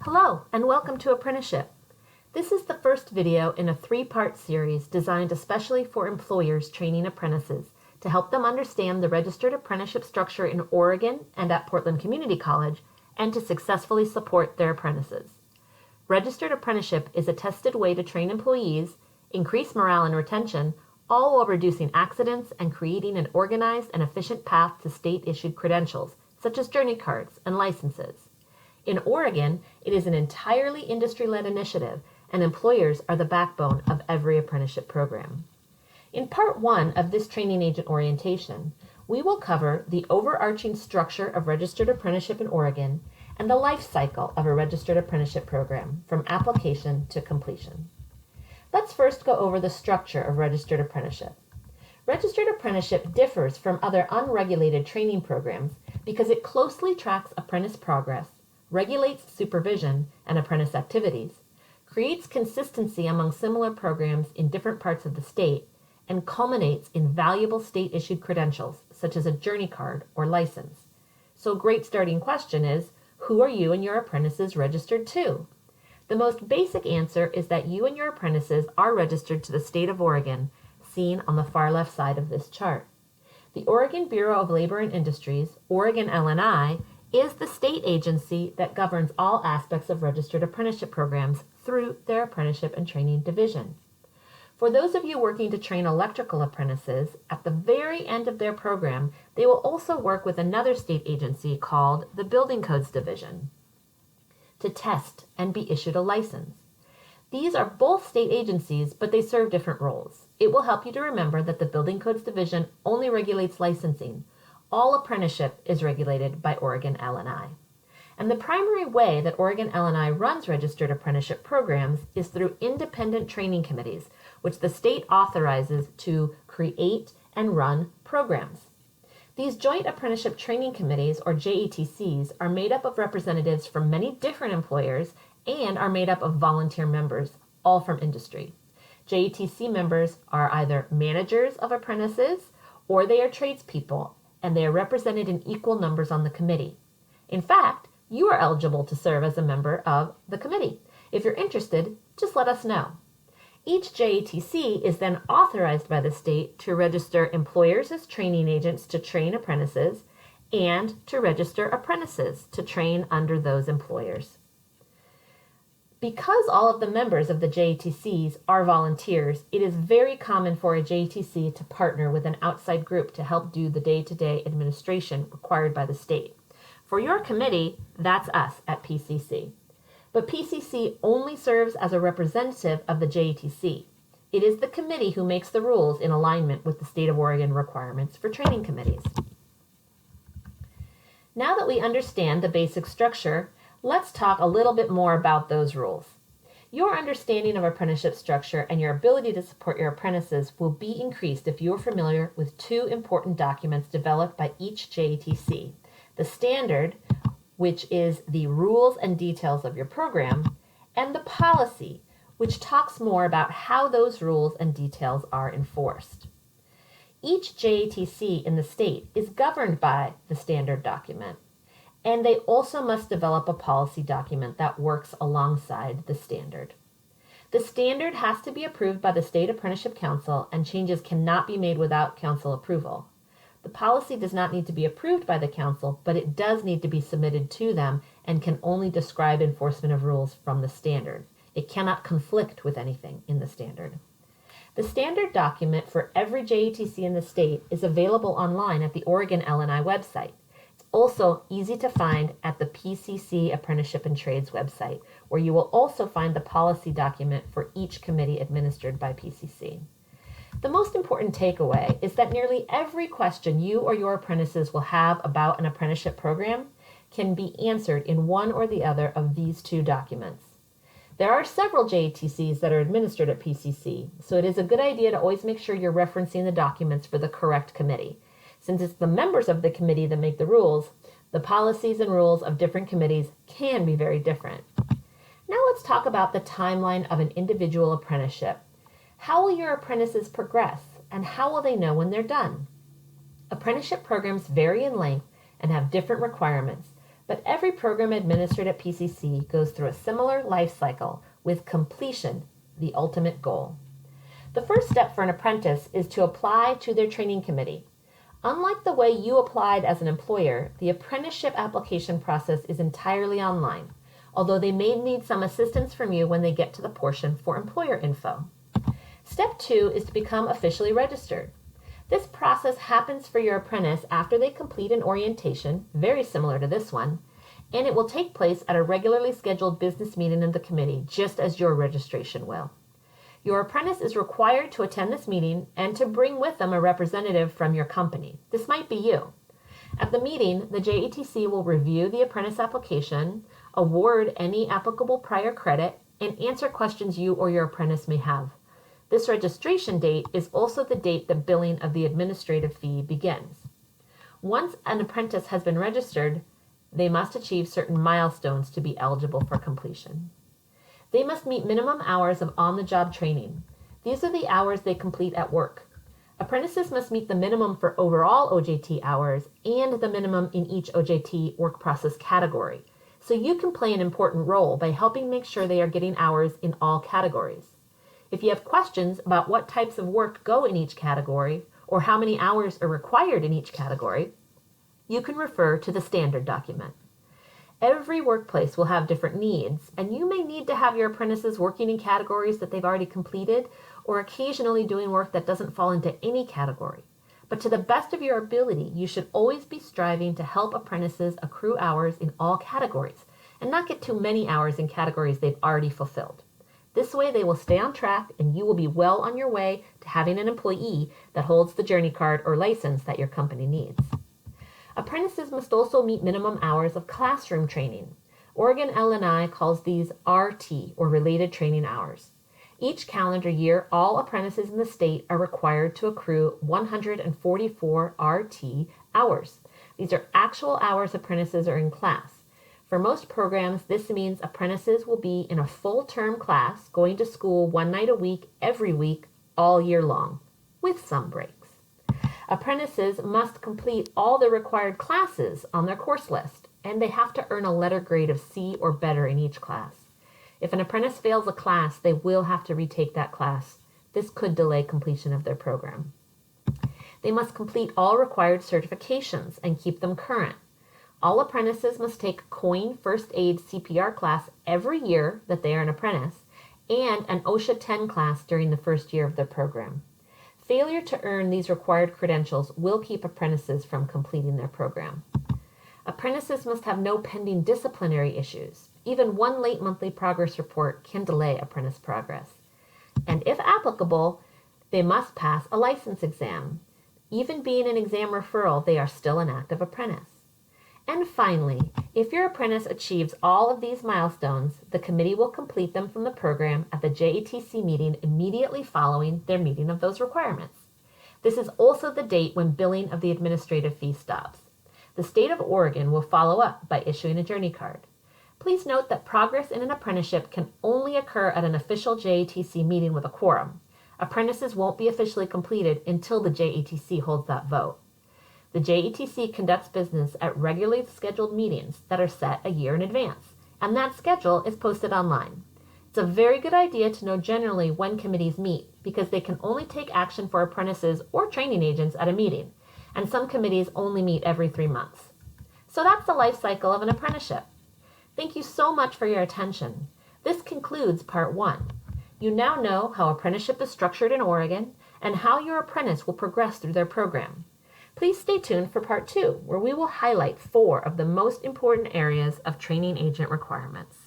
Hello, and welcome to Apprenticeship. This is the first video in a three-part series designed especially for employers training apprentices to help them understand the registered apprenticeship structure in Oregon and at Portland Community College, and to successfully support their apprentices. Registered apprenticeship is a tested way to train employees, increase morale and retention, all while reducing accidents and creating an organized and efficient path to state-issued credentials, such as journey cards and licenses. In Oregon, it is an entirely industry-led initiative, and employers are the backbone of every apprenticeship program. In Part 1 of this training agent orientation, we will cover the overarching structure of registered apprenticeship in Oregon and the life cycle of a registered apprenticeship program from application to completion. Let's first go over the structure of registered apprenticeship. Registered apprenticeship differs from other unregulated training programs because it closely tracks apprentice progress, regulates supervision and apprentice activities, creates consistency among similar programs in different parts of the state, and culminates in valuable state-issued credentials, such as a journey card or license. So a great starting question is, who are you and your apprentices registered to? The most basic answer is that you and your apprentices are registered to the state of Oregon, seen on the far left side of this chart. The Oregon Bureau of Labor and Industries, Oregon L&I, is the state agency that governs all aspects of registered apprenticeship programs through their Apprenticeship and Training Division. For those of you working to train electrical apprentices, at the very end of their program, they will also work with another state agency called the Building Codes Division to test and be issued a license. These are both state agencies, but they serve different roles. It will help you to remember that the Building Codes Division only regulates licensing. All apprenticeship is regulated by Oregon L&I. And the primary way that Oregon L&I runs registered apprenticeship programs is through independent training committees, which the state authorizes to create and run programs. These Joint Apprenticeship Training Committees, or JATCs, are made up of representatives from many different employers and are made up of volunteer members, all from industry. JATC members are either managers of apprentices or they are tradespeople, and they are represented in equal numbers on the committee. In fact, you are eligible to serve as a member of the committee. If you're interested, just let us know. Each JATC is then authorized by the state to register employers as training agents to train apprentices and to register apprentices to train under those employers. Because all of the members of the JATCs are volunteers, it is very common for a JATC to partner with an outside group to help do the day-to-day administration required by the state. For your committee, that's us at PCC. But PCC only serves as a representative of the JATC. It is the committee who makes the rules in alignment with the state of Oregon requirements for training committees. Now that we understand the basic structure, let's talk a little bit more about those rules. Your understanding of apprenticeship structure and your ability to support your apprentices will be increased if you are familiar with two important documents developed by each JATC. The standard, which is the rules and details of your program, and the policy, which talks more about how those rules and details are enforced. Each JATC in the state is governed by the standard document, and they also must develop a policy document that works alongside the standard. The standard has to be approved by the State Apprenticeship Council, and changes cannot be made without council approval. The policy does not need to be approved by the council, but it does need to be submitted to them and can only describe enforcement of rules from the standard. It cannot conflict with anything in the standard. The standard document for every JATC in the state is available online at the Oregon L&I website. Also easy to find at the PCC Apprenticeship and Trades website, where you will also find the policy document for each committee administered by PCC. The most important takeaway is that nearly every question you or your apprentices will have about an apprenticeship program can be answered in one or the other of these two documents. There are several JATCs that are administered at PCC, so it is a good idea to always make sure you're referencing the documents for the correct committee. Since it's the members of the committee that make the rules, the policies and rules of different committees can be very different. Now let's talk about the timeline of an individual apprenticeship. How will your apprentices progress, and how will they know when they're done? Apprenticeship programs vary in length and have different requirements, But every program administered at PCC goes through a similar life cycle, with completion the ultimate goal. The first step for an apprentice is to apply to their training committee. Unlike the way you applied as an employer, the apprenticeship application process is entirely online, although they may need some assistance from you when they get to the portion for employer info. Step 2 is to become officially registered. This process happens for your apprentice after they complete an orientation, very similar to this one, and it will take place at a regularly scheduled business meeting of the committee, just as your registration will. Your apprentice is required to attend this meeting and to bring with them a representative from your company. This might be you. At the meeting, the JATC will review the apprentice application, award any applicable prior credit, and answer questions you or your apprentice may have. This registration date is also the date the billing of the administrative fee begins. Once an apprentice has been registered, they must achieve certain milestones to be eligible for completion. They must meet minimum hours of on-the-job training. These are the hours they complete at work. Apprentices must meet the minimum for overall OJT hours and the minimum in each OJT work process category, so you can play an important role by helping make sure they are getting hours in all categories. If you have questions about what types of work go in each category or how many hours are required in each category, you can refer to the standard document. Every workplace will have different needs, and you may need to have your apprentices working in categories that they've already completed or occasionally doing work that doesn't fall into any category. But to the best of your ability, you should always be striving to help apprentices accrue hours in all categories and not get too many hours in categories they've already fulfilled. This way they will stay on track and you will be well on your way to having an employee that holds the journey card or license that your company needs. Apprentices must also meet minimum hours of classroom training. Oregon L&I calls these RT, or related training hours. Each calendar year, all apprentices in the state are required to accrue 144 RT hours. These are actual hours apprentices are in class. For most programs, this means apprentices will be in a full-term class, going to school one night a week, every week, all year long, with some breaks. Apprentices must complete all the required classes on their course list, and they have to earn a letter grade of C or better in each class. If an apprentice fails a class, they will have to retake that class. This could delay completion of their program. They must complete all required certifications and keep them current. All apprentices must take a COIN First Aid CPR class every year that they are an apprentice, and an OSHA 10 class during the first year of their program. Failure to earn these required credentials will keep apprentices from completing their program. Apprentices must have no pending disciplinary issues. Even one late monthly progress report can delay apprentice progress. And if applicable, they must pass a license exam. Even being an exam referral, they are still an active apprentice. And finally, if your apprentice achieves all of these milestones, the committee will complete them from the program at the JATC meeting immediately following their meeting of those requirements. This is also the date when billing of the administrative fee stops. The state of Oregon will follow up by issuing a journey card. Please note that progress in an apprenticeship can only occur at an official JATC meeting with a quorum. Apprentices won't be officially completed until the JATC holds that vote. The JATC conducts business at regularly scheduled meetings that are set a year in advance, and that schedule is posted online. It's a very good idea to know generally when committees meet, because they can only take action for apprentices or training agents at a meeting, and some committees only meet every 3 months. So that's the life cycle of an apprenticeship. Thank you so much for your attention. This concludes Part 1. You now know how apprenticeship is structured in Oregon and how your apprentice will progress through their program. Please stay tuned for Part 2, where we will highlight 4 of the most important areas of training agent requirements.